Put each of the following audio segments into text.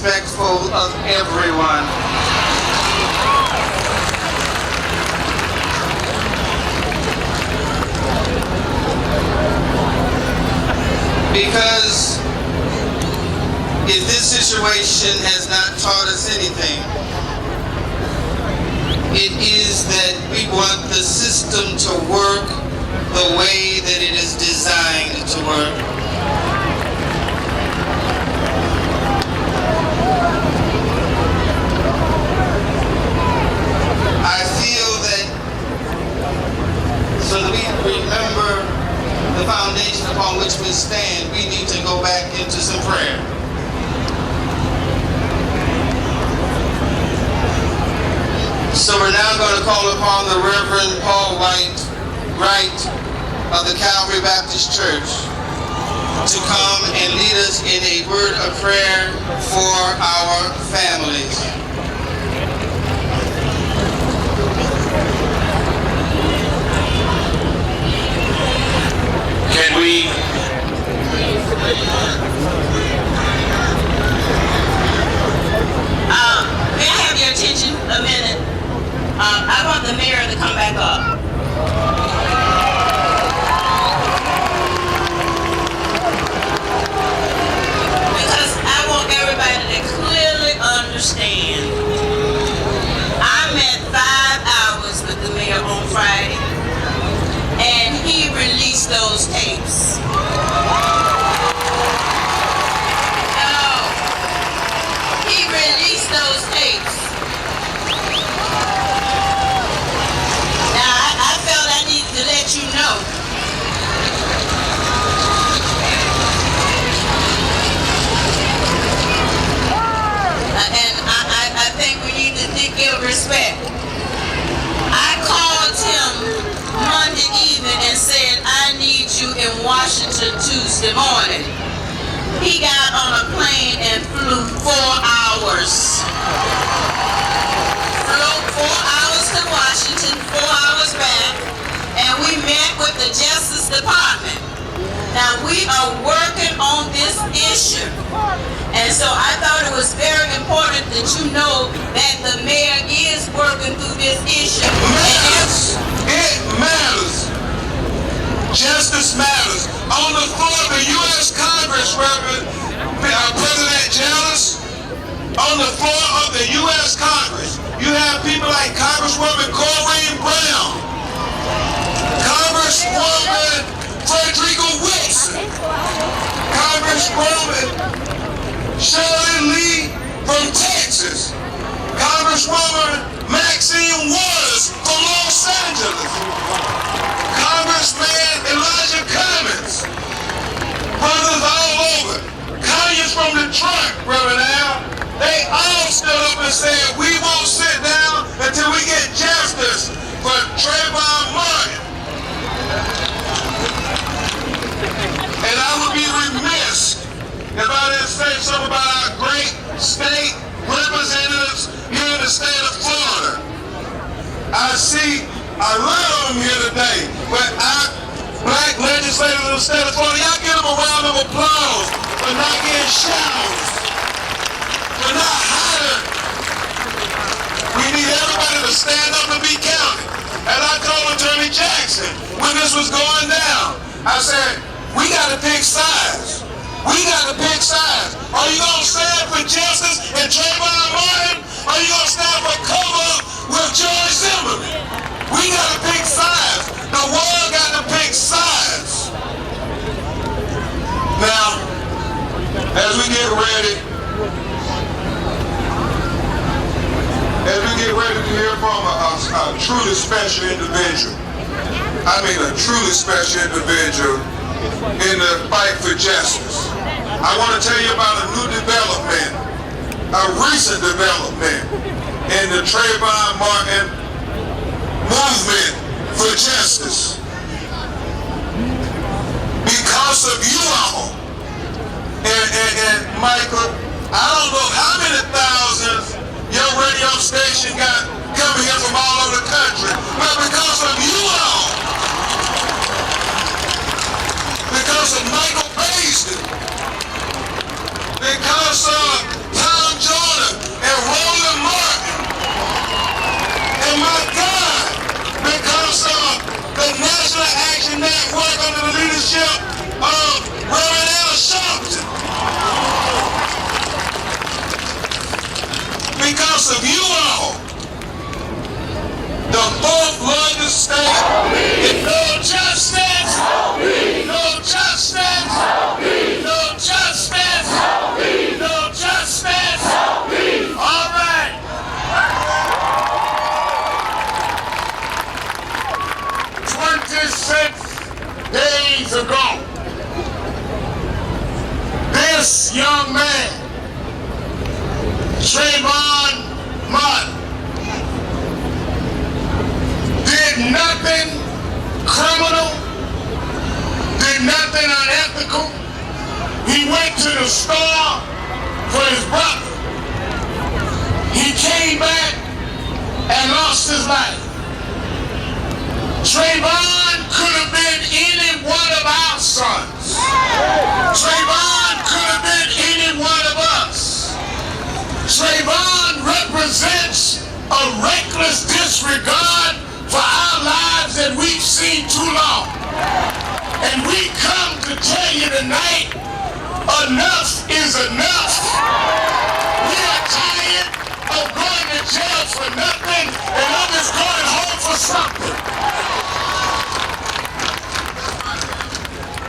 respectful of everyone. Because if this situation has not taught us anything, it is that we want the system to work the way that it is designed to work. I feel that so that we remember the foundation upon which we stand, we need to go back into some prayer. So we're now going to call upon the Reverend Paul Wright of the Calvary Baptist Church to come and lead us in a word of prayer for our families. Can we? May I have your attention a minute? I want the mayor to come back up. Because I want everybody to clearly understand. I met 5 hours with the mayor on Friday, and he released those tapes. No, he released those tapes. Now, I felt I needed to let you know. And I think we need to give respect. I called him Monday evening and said, I need you in Washington Tuesday morning. He got on a plane and flew 4 hours. Flew 4 hours to Washington, 4 hours back, and we met with the Justice Department. Now we are working on this issue. And so I thought it was very important that you know that the mayor is working through this issue. It matters. Justice matters. On the floor of the U.S. Congress, President Jealous, on the floor of the U.S. Congress, you have people like Congresswoman Corrine Brown, Congresswoman Frederica Wilson, Congresswoman Shirley Lee from Texas, Congresswoman Maxine Waters from Los Angeles, Congressman Elijah Cummings, brothers all over, Conyers from Detroit, Reverend Al, they all stood up and said, we won't sit down until we get justice for Trayvon Martin. And I would be remiss if I didn't say something about our great state representatives here in the state of Florida. I see a lot of them here today, but our black legislators in the state of Florida, y'all give them a round of applause for not getting showers, for not hiding. We need everybody to stand up and be counted. And I told Attorney Jackson when this was going down, I said, we got to pick sides. We got to pick sides. Are you going to stand for justice and Trayvon Martin? Or are you going to stand for cover with George Zimmerman? We got to pick sides. The world got to pick sides. Now, as we get ready to hear from a truly special individual, I mean a truly special individual in the fight for justice, I want to tell you about a new development, a recent development in the Trayvon Martin movement for justice. Because of you all, and Michael, I don't know how many thousands your radio station got coming here from all over the country, but because of you all, because of Michael Baisden, because of Tom something unethical. He went to the store for his brother. He came back and lost his life. Trayvon could have been any one of our sons. Trayvon could have been any one of us. Trayvon represents a reckless disregard for our lives that we've seen too long. And we come to tell you tonight, enough is enough. We are tired of going to jail for nothing and others going home for something.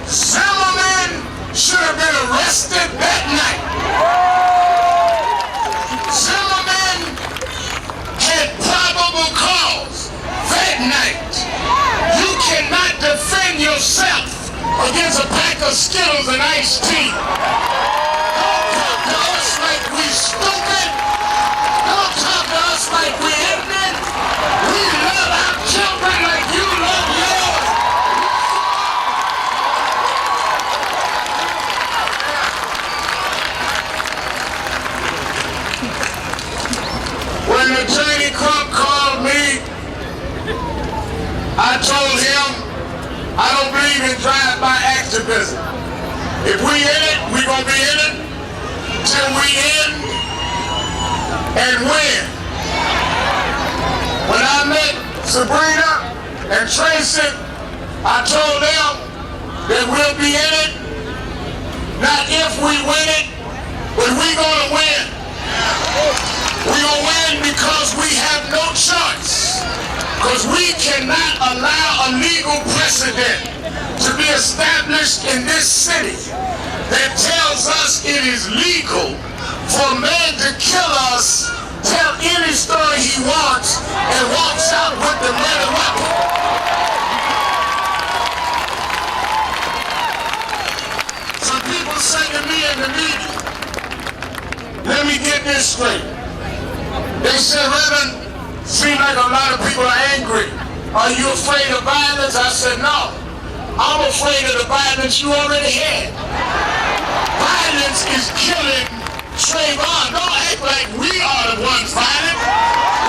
Zimmerman should have been arrested that night. Zimmerman had probable cause that night. You cannot defend yourself against a pack of Skittles and iced tea. Don't talk to us like we stupid. Don't talk to us like we ignorant. We love our children like you love yours. When Attorney Crump called me, I told him I don't believe in drive-by activism. If we in it, we gonna be in it till we end and win. When I met Sabrina and Tracy, I told them that we'll be in it, not if we win it, but we gonna win. We gonna win because we have no choice. Because we cannot allow a legal precedent to be established in this city that tells us it is legal for a man to kill us, tell any story he wants, and walks out with the murder weapon. Some people say to me in the media, let me get this straight. They said, Reverend, seems like a lot of people are angry. Are you afraid of violence? I said, no. I'm afraid of the violence you already had. Violence is killing Trayvon. Don't act like we are the ones violent.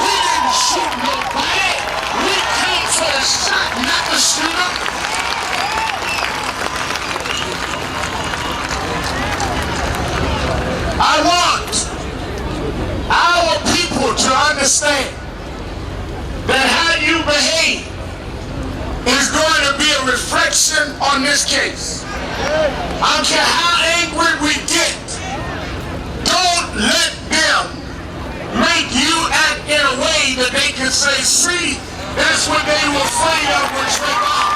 We didn't shoot nobody. We came for the shot, not the shooter. I want our people to understand that how you behave is going to be a reflection on this case. I don't care how angry we get, don't let them make you act in a way that they can say, see, that's what they were afraid of with Trayvon.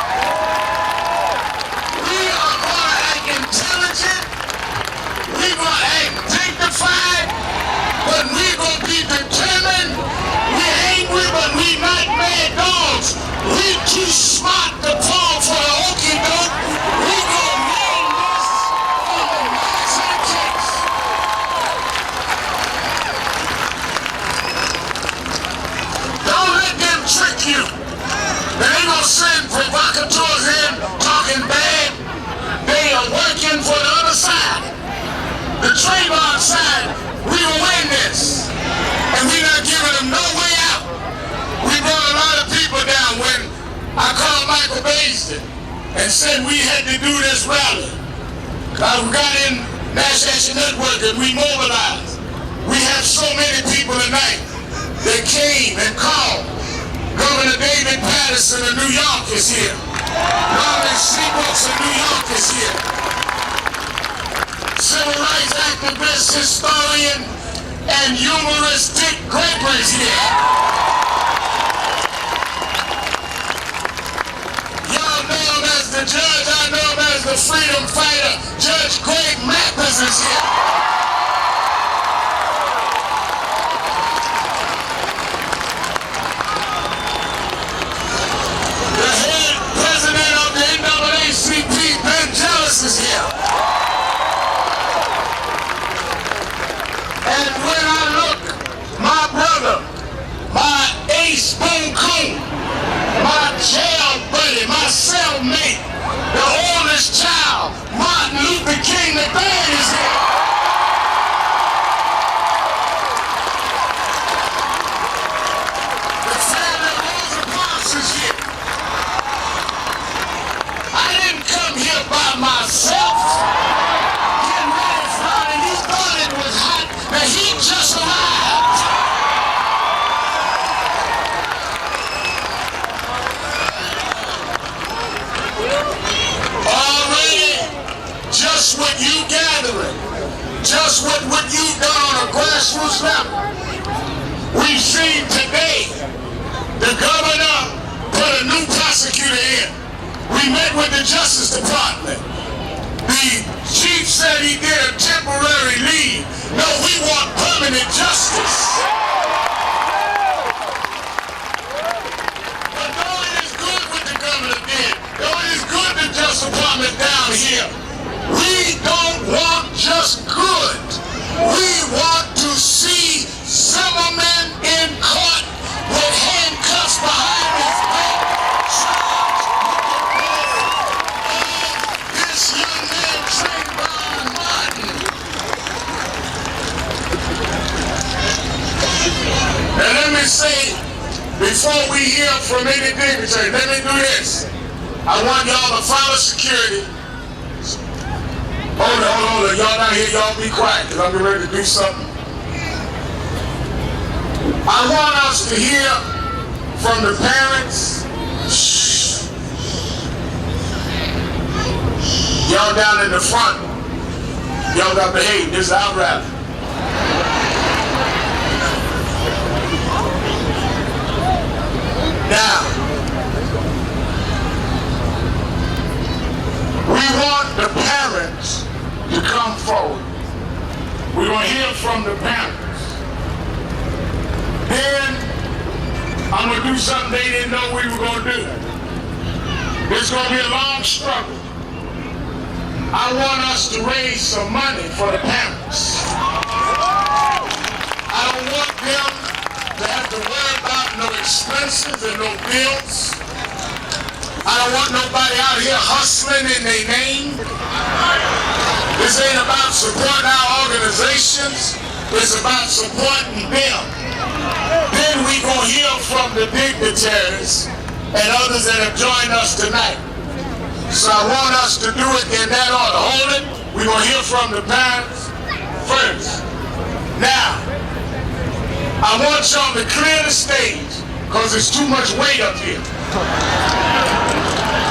We are going to act intelligent, we're going to act dignified, but we're going to be determined. We're angry, but we're not mad dogs. We're too smart to fall for the okey doke. We're going to name this for the Martin case. Don't let them trick you. They ain't going to send provocateurs in talking bad. They are working for the other side. The Trayvon side, we will win this. And we're not giving them no way out. We brought a lot of people down when I called Michael Baisden and said we had to do this rally. I got in National Action Network and we mobilized. We have so many people tonight that came and called. Governor David Patterson of New York is here. Norman Seabrooks of New York is here. Civil rights activist, historian, and humorist Dick Gregory's here. Y'all know him as the judge, I know him as the freedom fighter. Judge Mathis is here. The head president of the NAACP, Ben Jealous, is here. And when I look, my brother, my ace boom coon, my jail buddy, my cellmate, the oldest child the band is here. The family of Rosa Parks is here. I didn't come here by myself. Getting ready for it, and he thought it was hot. The heat just arrived. Already, just what you gathering, just what you done on a grassroots level. We've seen today the governor put a new prosecutor in. We met with the Justice Department. The chief said he did a temporary leave. No, we want permanent justice. But though it is good what the governor did, though it is good the Justice Department down here, we don't want just good. We want to see Zimmerman in court with handcuffs behind his back, charged with this young man, Trayvon Martin. And let me say, before we hear from any dignitary, let me do this. I want y'all to follow security. Hold on. Y'all down here, y'all be quiet, because I'm getting ready to do something. I want us to hear from the parents. Shh. Y'all down in the front. Y'all got to behave. This is our rally. Now, we want the parents to come forward. We're going to hear from the parents. Then, I'm going to do something they didn't know we were going to do. It's going to be a long struggle. I want us to raise some money for the parents. I don't want them to have to worry about no expenses and no bills. I don't want nobody out here hustling in their name. This ain't about supporting our organizations. It's about supporting them. Then we gonna hear from the dignitaries and others that have joined us tonight. So I want us to do it in that order. Hold it. We gonna hear from the parents first. Now, I want y'all to clear the stage because there's too much weight up here.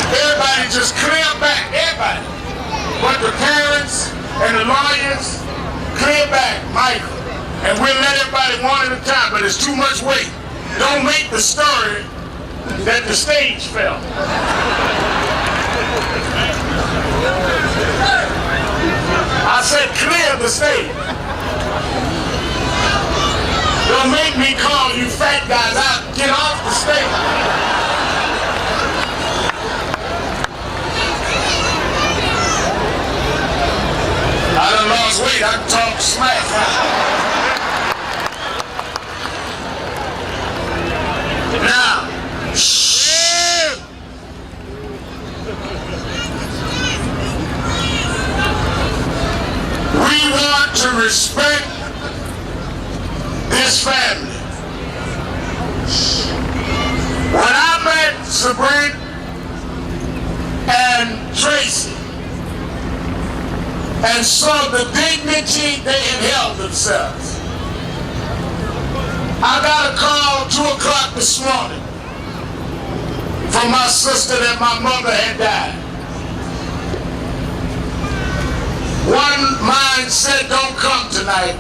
Everybody just clear back, everybody. But the parents and the lawyers, clear back, Michael. And we'll let everybody one at a time, but it's too much weight. Don't make the story that the stage fell. I said clear the stage. Don't make me call you fat guys out. Get off the stage. I done lost weight. I can talk smack. Now, we want to respect this family. When I met Sabrina and Tracy and saw the dignity they had held themselves, I got a call 2 o'clock this morning from my sister that my mother had died. One mind said, don't come tonight.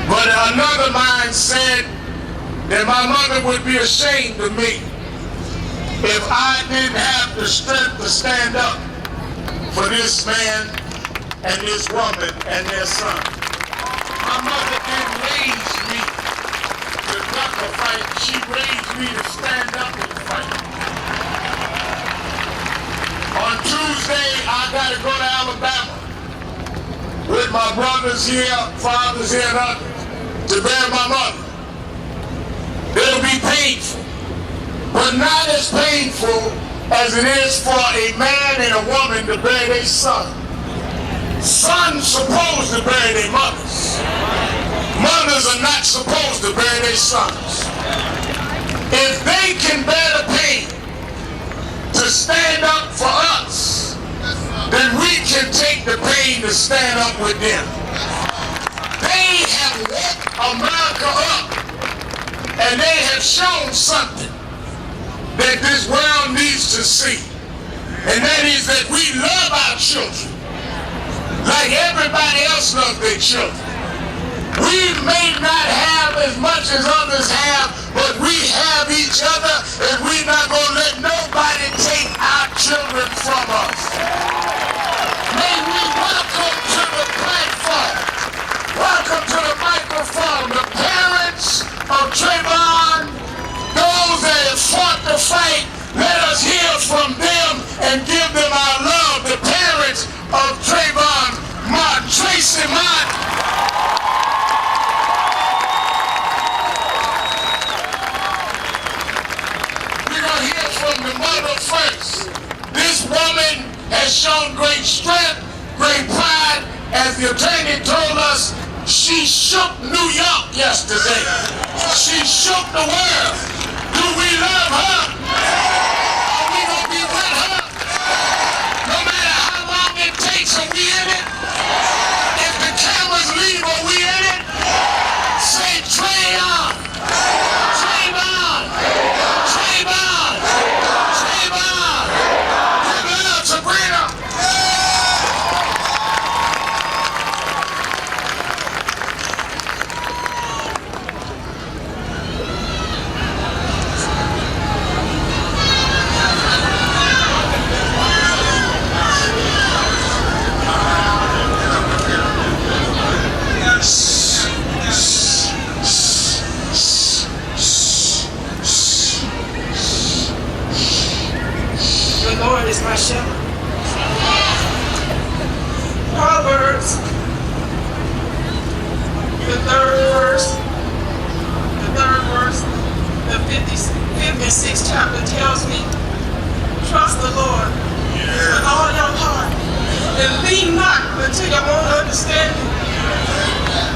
But another mind said that my mother would be ashamed of me if I didn't have the strength to stand up for this man and this woman and their son. My mother didn't raise me to duck a fight. She raised me to stand up and fight. On Tuesday, I got to go to Alabama with my brothers here, fathers here, and others to bury my mother. It'll be painful, but not as painful as it is for a man and a woman to bury their son. Sons supposed to bury their mothers. Mothers are not supposed to bury their sons. If they can bear the pain to stand up for us, then we can take the pain to stand up with them. They have woke America up, and they have shown something that this world needs to see. And that is that we love our children like everybody else loves their children. We may not have as much as others have, but we have each other, and we're not going to let nobody take our children from us. May we welcome to the platform, welcome to the microphone, the parents of Trayvon, those that have fought the fight. Let us hear from them and give them our love. The parents of Trayvon Martin, Tracy Martin. From the mother first. This woman has shown great strength, great pride. As the attorney told us, she shook New York yesterday. She shook the world. Do we love her? Are we going to be with her? No matter how long it takes, are we in it? If the cameras leave, are we in it? Say Trey on. Trayvon. Trayvon. Trayvon. Give it up, Sabrina. The Lord is my shepherd. Proverbs, the third verse, the 5th and 6th chapter tells me, trust the Lord with all your heart and lean not unto your own understanding.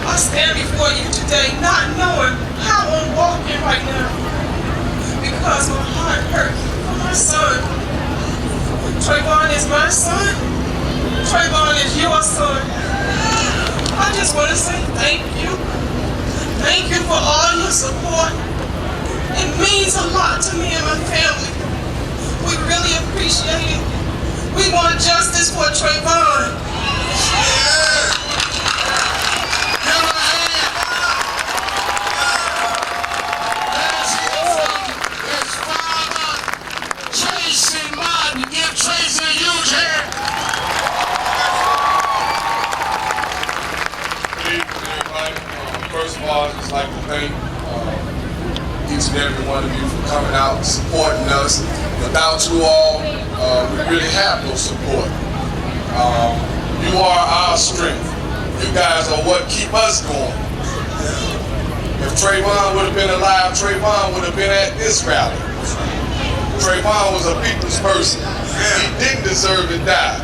I stand before you today not knowing how I'm walking right now because my heart hurts for my son. Trayvon is my son. Trayvon is your son. I just want to say thank you. Thank you for all your support. It means a lot to me and my family. We really appreciate it. We want justice for Trayvon. Give her a hand. Let's hear from his father, Tracy Martin. Give Tracy a huge hand. Good evening, everybody. First of all, I'd just like to thank each and every one of you for coming out and supporting us. Without you all, we really have no support. You are our strength. You guys are what keep us going. If Trayvon would have been alive, Trayvon would have been at this rally. Trayvon was a people's person. He didn't deserve to die.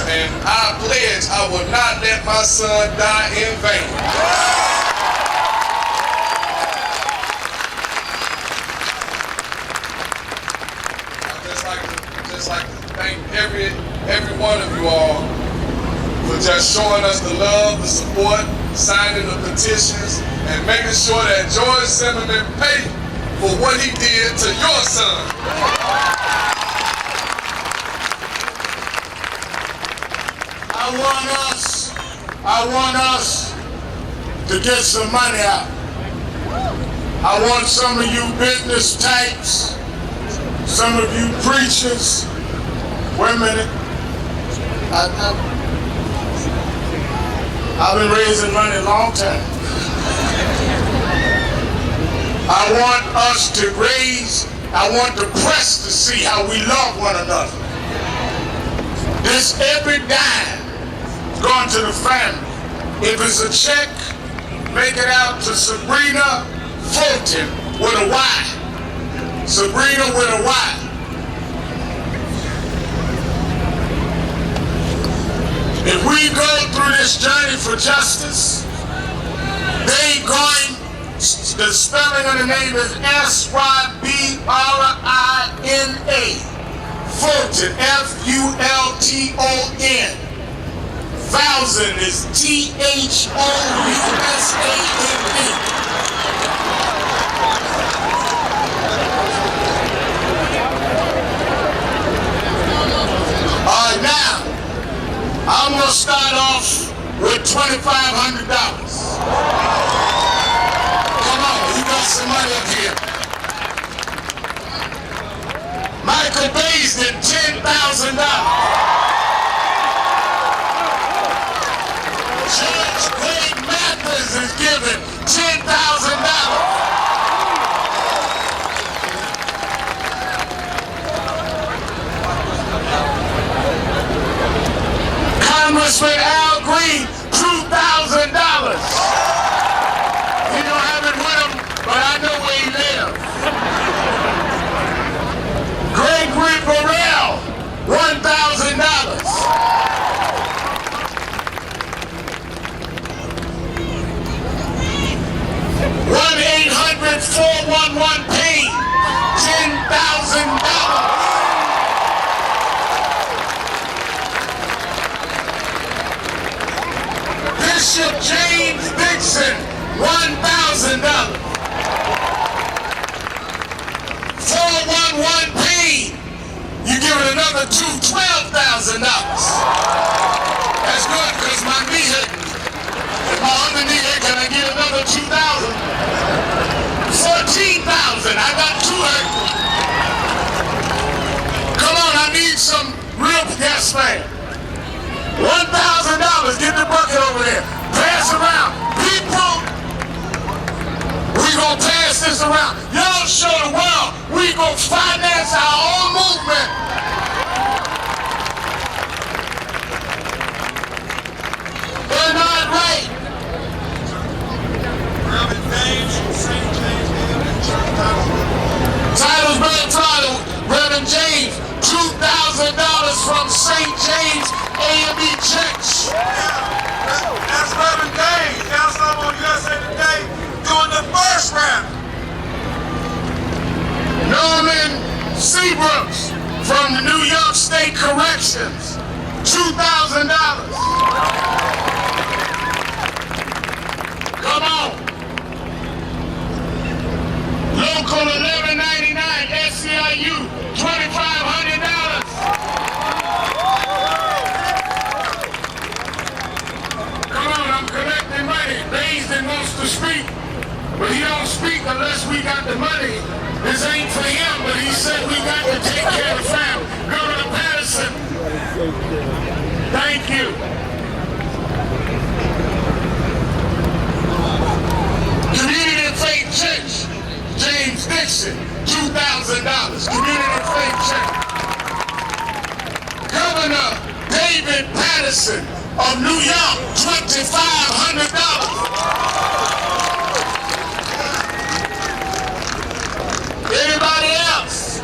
And I pledge I will not let my son die in vain. I'd like to thank every one of you all for just showing us the love, the support, signing the petitions, and making sure that George Zimmerman paid for what he did to your son. I want us to get some money out. I want some of you business types, some of you preachers. Wait a minute. I've been raising money a long time. I want us to raise, I want the press to see how we love one another. This every dime going to the family. If it's a check, make it out to Sabrina Fulton with a Y. Sabrina with a Y. If we go through this journey for justice, they going, the spelling of the name is S-Y-B-R-I-N-A. Fulton, F-U-L-T-O-N. Thousand is T-H-O-U-S-A-N-D. All right, now, I'm going to start off with $2,500. Come on, you got some money up here. Michael Baisden, $10,000. Judge Mathis is giving $10,000. Congressman Al Green, $2,000. He don't have it with him, but I know where he lives. Gregory Burrell, $1,000. 1-800-411-PAIN, $10,000. Bishop James Dixon, $1,000. 411-PAIN, you give it another $12,000. That's good, because my knee hit. If my other knee hit, can I get another $2,000? 14,000, I got two hurt. Come on, I need some real gas man. $1,000, get the bucket over there. Pass around. People, we gonna pass this around. Y'all show the world we gonna finance our own movement. They're not right. Reverend James from St. James Titles being titled, Reverend James, $2,000 from St. James A&E Church. That's Reverend James. That's on USA Today doing the first round. Norman Seabrooks from the New York State Corrections, $2,000. Come on. Local 1199 SCIU, $2,500. Come on, I'm collecting money. Baisden wants to speak, but he don't speak unless we got the money. This ain't for him, but he said we got to take care of the family. Governor Patterson, thank you. Community Faith Church, James Dixon, $2,000. Community Faith Church. Governor David Patterson of New York, $2,500. Anybody else?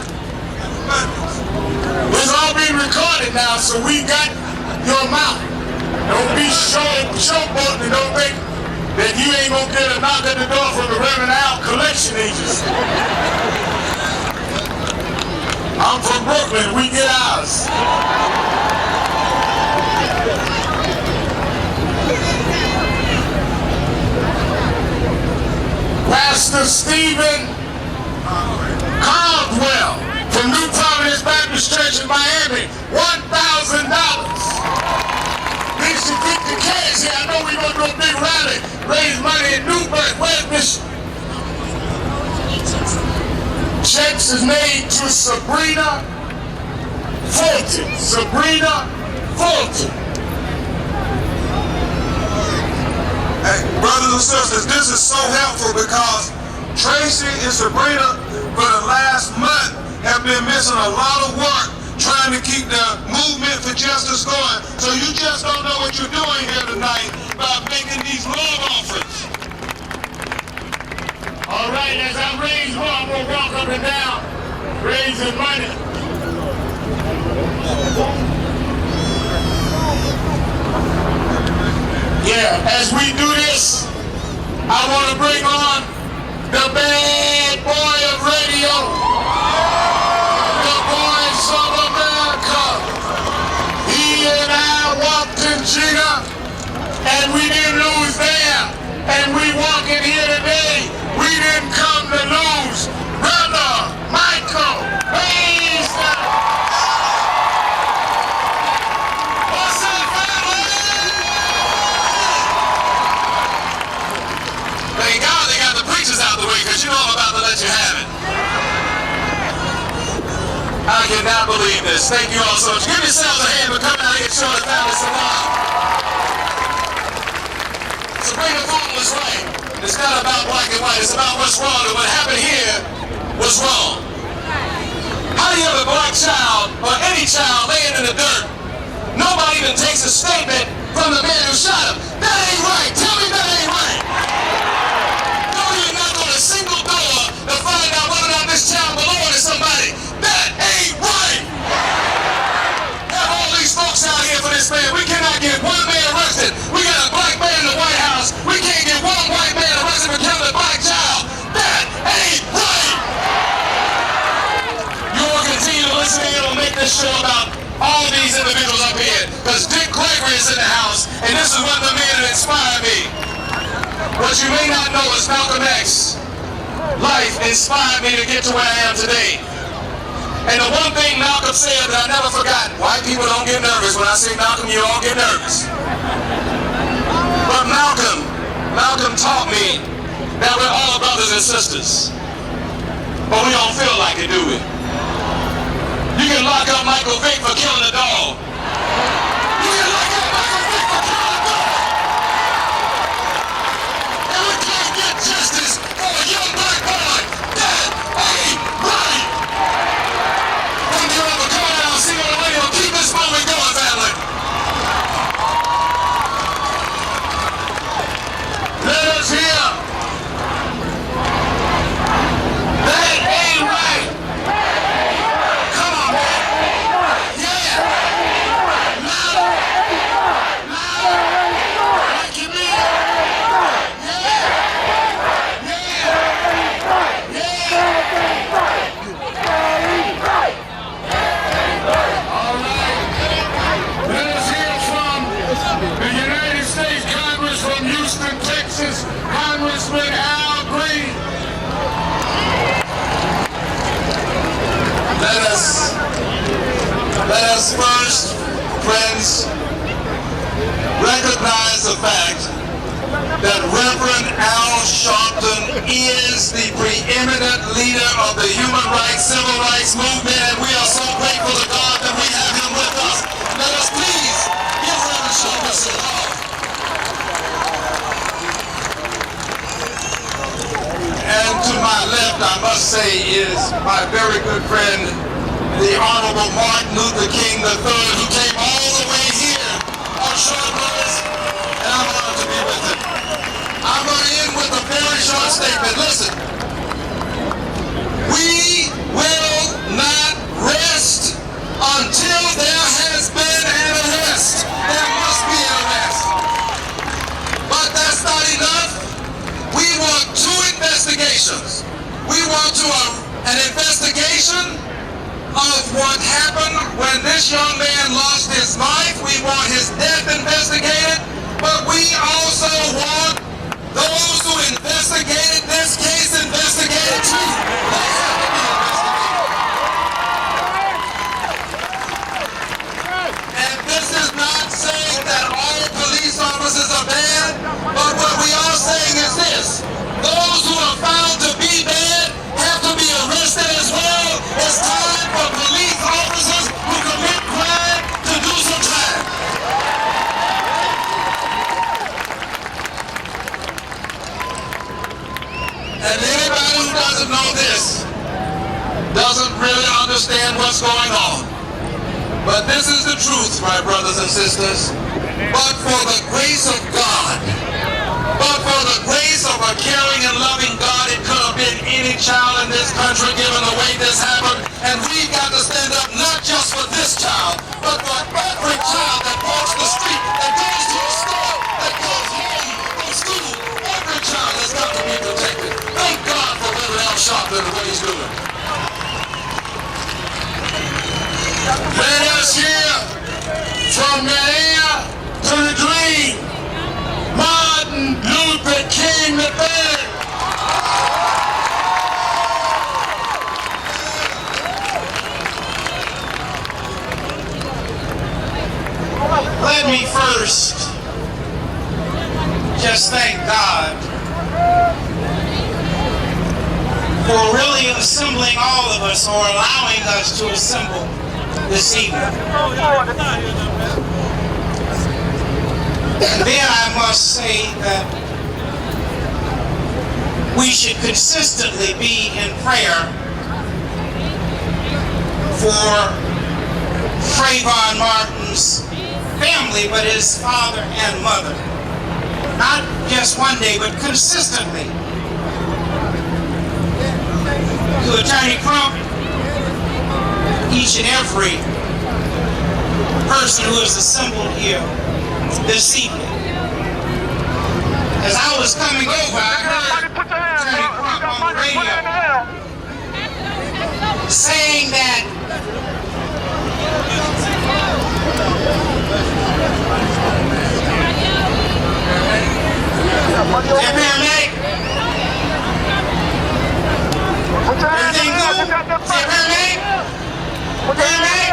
It's all being recorded now, so we got your amount. Don't be showboating and don't think that you ain't gonna get a knock at the door from the Reverend Al collection agency. I'm from Brooklyn, we get ours. Pastor Stephen Caldwell from New Providence Baptist Church in Miami, $1,000. Bishop get the cash here. I know we're going to do a big rally, raise money in Newburgh. Where's Bishop? Checks is made to Sabrina Fulton. Sabrina Fulton. Hey, brothers and sisters, this is so helpful because Tracy and Sabrina for the last month have been missing a lot of work trying to keep the movement for justice going. So you just don't know what you're doing here tonight by making these love offerings. All right, as I raise more, I'm going to walk up and down, raising money. As we do this, I want to bring on the bad boy of radio, the voice of America. He and I walked in Jigga, and we didn't lose there. And we walk in here today, we didn't come to lose. Brother Michael Baisden. What's up, family? Thank God they got the preachers out the way, because you know I'm about to let you have it. I cannot believe this. Thank you all so much. Give yourselves a hand for coming out here and showing the family some love. So bring the food was right. It's not about black and white. It's about what's wrong. And what happened here was wrong. How do you have a black child or any child laying in the dirt? Nobody even takes a statement from the man who shot him. That ain't right. Tell me that ain't right. Don't even knock on a single door to find out whether or not this child belongs to somebody. That ain't right. Have all these folks out here for this man. We cannot get one man arrested. We got a black man in the White House. We can't get one white man arrested for killing a black child. That ain't right. You will continue to listen in and make this show about all these individuals up here, because Dick Gregory is in the house, and this is one of the men that inspired me. What you may not know is Malcolm X's life inspired me to get to where I am today. And the one thing Malcolm said that I never forgot, white people don't get nervous. When I say Malcolm, you all get nervous. But Malcolm taught me that we're all brothers and sisters. But we don't feel like it, do we? You can lock up Michael Vick for killing a dog. You can lock up Michael Vick for killing a dog. And we can't get justice for a young black boy. That ain't right. Thank you all for coming out. I'll see you on the radio. Keep this moment going, family. Let us hear. That ain't right. Come on, man. Yeah. Louder. Louder. Like you mean. Yeah. All right. Let us hear from the United States Congress from Houston, Texas, Congressman Al Green. Let us first, friends, recognize the fact that Reverend Al Sharpton is the preeminent leader of the human rights, civil rights movement, and we are so grateful to God that we have him with us. Let us please give Reverend Sharpton some love. And to my left, I must say, is my very good friend, the Honorable Martin Luther King III, who came all the way here on short notice, and I'm honored to be with him. I'm going to end with a very short statement. Listen, we will not rest until there has been an arrest. There must be an arrest. But that's not enough. We want two investigations. We want an investigation of what happened when this young man lost his life. We want his death investigated, but we also want those who investigated this case investigated too. They have to be investigated. And this is not saying that all police officers are bad, but what we are saying is this: those who are found to be bad have to be arrested as well. It's time for police officers who commit crime to do some time. And anybody who doesn't know this doesn't really understand what's going on. But this is the truth, my brothers and sisters. But for the grace of God, but for the grace of a caring and loving God, it could have been any child in this country given the way this happened. And we've got to stand up not just for this child, but for every child that walks the street, that goes to a store, that goes home. us here from the air to the dream. Martin Luther King III. Let me first just thank God for really assembling all of us, or allowing us to assemble this evening. And then I must say that we should consistently be in prayer for Trayvon Martin's family, but his father and mother. Not just one day, but consistently. To Attorney Crump, each and every person who is assembled here this evening. As I was coming over, I heard Attorney Crump on the radio saying that paramedic, everything good? Say paramedic? Paramedic?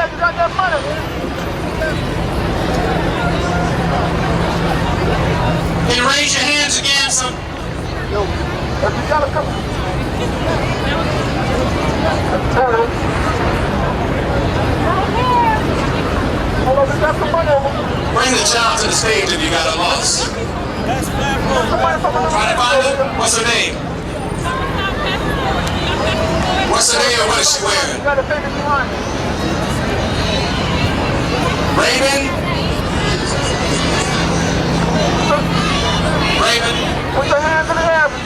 Can you raise your hands again, so? Bring the child to the stage if you got a loss. Trying to find her? What's her name? What's her name, or what is she wearing? Raven? Raven? Put your hands in the air. Put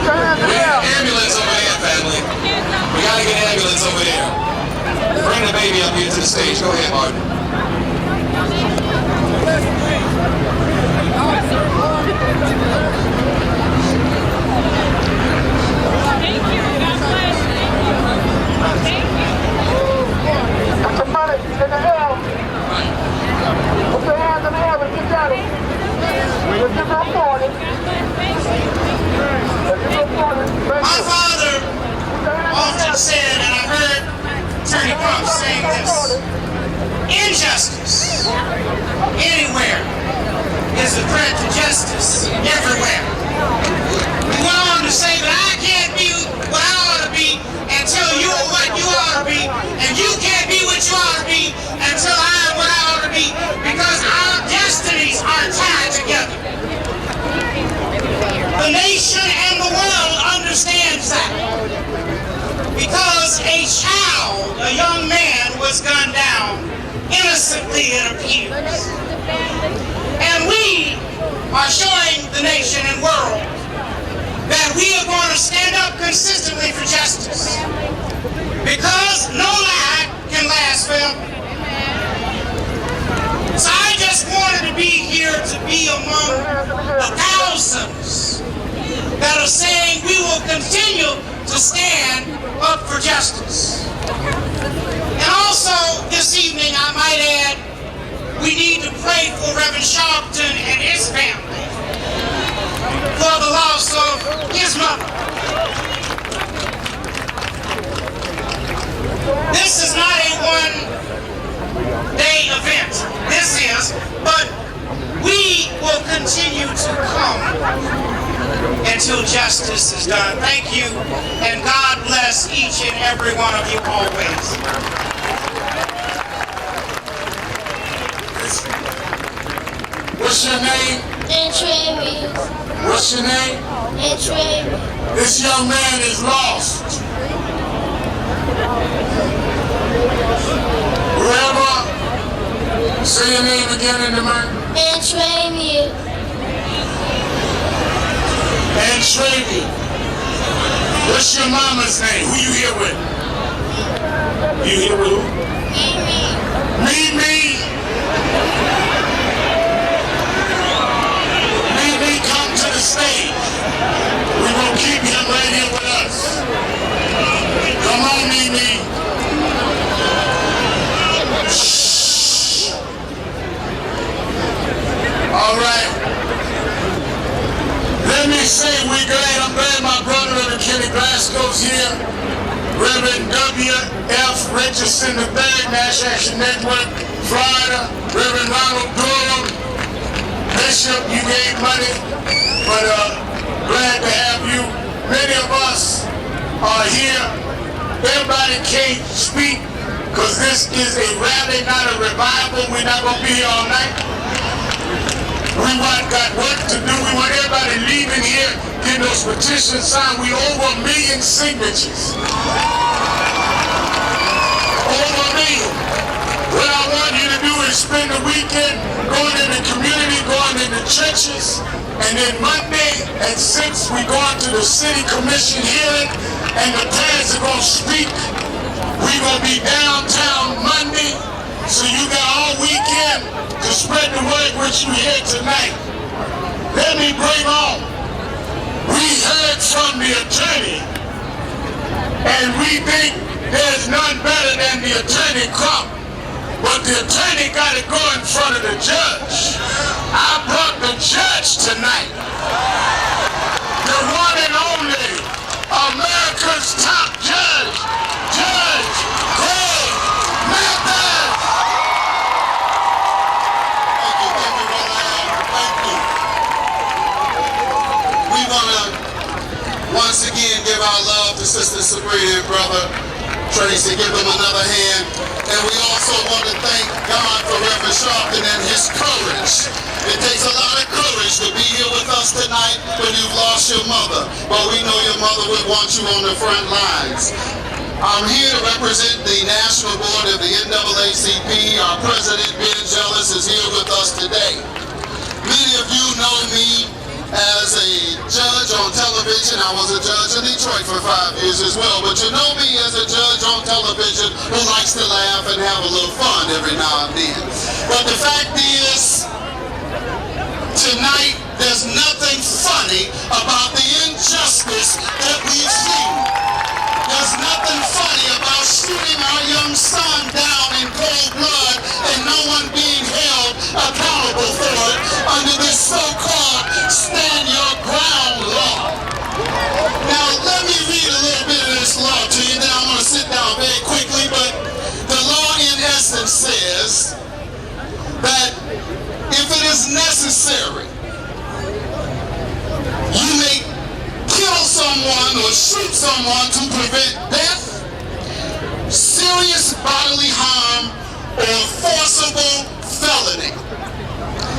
your hands in We the got air. an ambulance over there, family. We gotta get an ambulance over there. Bring the baby up here to the stage. Go ahead, Martin. Put your money in the air. Put your hands in the air if you got it. If you can afford it. My father often said, and I heard Attorney Crump saying this, injustice anywhere is a threat to justice everywhere. He went on to say that I can't be what I ought to be until you are what you ought to be, and you can't be what you ought to be until I am what I ought to be, because our destinies are tied together. The nation and the world understands that, because a child, a young man, was gunned down innocently, it appears. And we are showing the nation and world that we are going to stand up consistently for justice, because no lie can last forever. So I just wanted to be here to be among the thousands that are saying we will continue to stand up for justice. And also this evening, I might add, we need to pray for Reverend Sharpton and his family for the loss of his mother. This is not a one-day event. This is, but we will continue to come until justice is done. Thank you, and God bless each and every one of you always. What's your name? Dignitaries. What's your name? Dignitaries. This young man is lost. Whoever, say your name again in the mic. Dignitaries. And Trayvon. What's your mama's name? Who you here with? You here with who? Mimi. Mimi, come to the stage. We're going to keep him right here with us. Come on, Mimi. Action Network, Florida, Reverend Ronald Durham, Bishop, you gave money, but glad to have you. Many of us are here. Everybody can't speak because this is a rally, not a revival. We're not going to be here all night. We got work to do. We want everybody leaving here, getting those petitions signed. We over 1 million signatures. Over 1 million. What I want you to do is spend the weekend going in the community, going in the churches, and then Monday at 6 we going to the city commission hearing, and the parents are going to speak. We're going to be downtown Monday, so you got all weekend to spread the word which you hear tonight. Let me bring on. We heard from the attorney, and we think there's none better than the attorney Crump. But the attorney got to go in front of the judge. I brought the judge tonight. The one and only America's top judge, Judge Mathis. Thank you, thank you. We want to once again give our love to Sister Sabrina and Brother Tracy. Give them another hand. And we also want to thank God for Reverend Sharpton and his courage. It takes a lot of courage to be here with us tonight when you've lost your mother. But we know your mother would want you on the front lines. I'm here to represent the National Board of the NAACP. Our president, Ben Jealous, is here with us today. Many of you know me as a judge on television. I was a judge in Detroit for 5 years as well, but you know me as a judge on television who likes to laugh and have a little fun every now and then. But the fact is, tonight there's nothing funny about the injustice that we've seen. There's nothing funny about shooting our young son down in cold blood and no one being held accountable for it under this so-called stand your ground law. Now let me read a little bit of this law to you, then I'm going to sit down very quickly, but the law in essence says that if it is necessary, you may kill someone or shoot someone to prevent death, serious bodily harm, or forcible felony.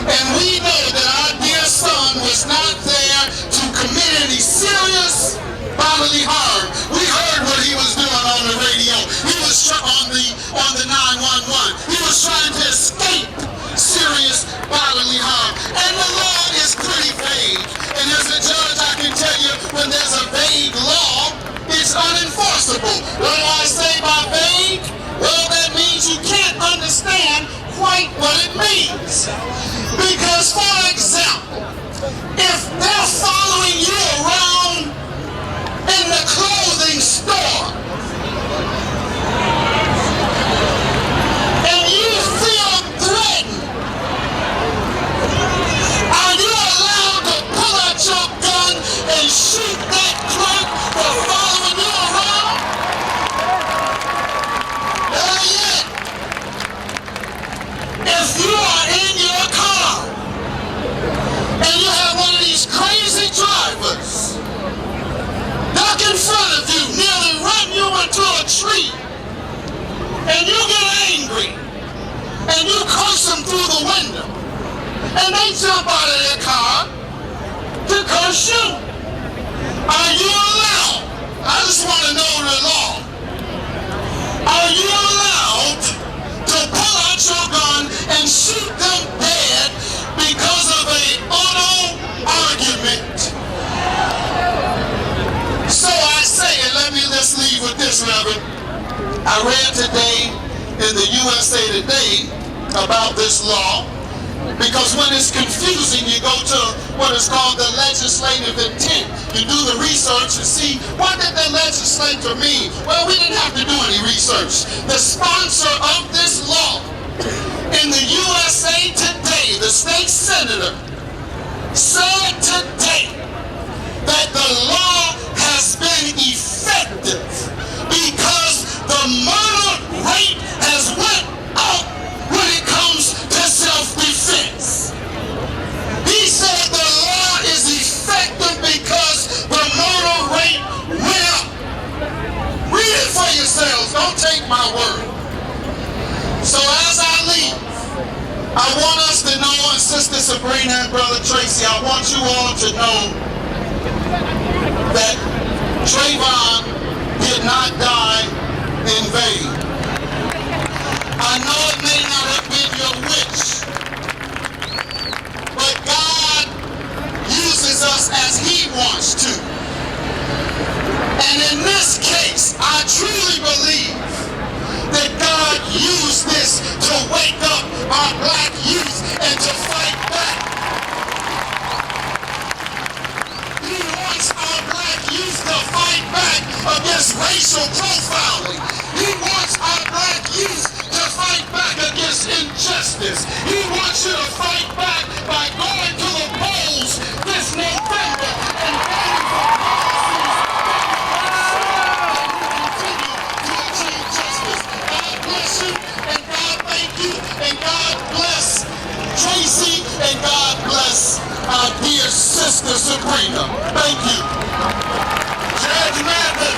And we know that our dear son was not there to commit any serious bodily harm. We heard what he was doing on the radio. He was on the 911. He was trying to escape serious bodily harm. And the law is pretty vague. And as a judge, I can tell you, when there's a vague law, it's unenforceable. What do I say by vague? Well, that means you can't understand quite what it means. Because, for example, if they're following you around in the clothing store, and you feel threatened, are you allowed to pull out your gun and shoot that clerk for following you around? Better yet, if you are in your car and you have one of these crazy drivers duck in front of you, nearly run you into a tree, and you get angry and you curse them through the window, and they jump out of their car to curse you, are you allowed? I just want to know the law. Are you allowed to pull out your gun and shoot them dead because of an auto argument? So I say, and let's leave with this, Reverend. I read today in the USA Today about this law, because when it's confusing, you go to what is called the legislative intent. You do the research and see, what did the legislature mean? Well, we didn't have to do any research. The sponsor of this law in the USA Today, the state senator, said today that the law has been effective because the murder rate has went Sabrina and Brother Tracy, I want you all to know that Trayvon did not die in vain. I know it may not have been your wish, but God uses us as He wants to. And in this case, I truly believe that God used this to wake up our black youth and to fight back. He wants our black youth to fight back against racial profiling. He wants our black youth to fight back against injustice. He wants you to fight back by going to the polls this November and voting for and God bless Tracy, and God bless our dear sister Sabrina. Thank you. Judge Mathis.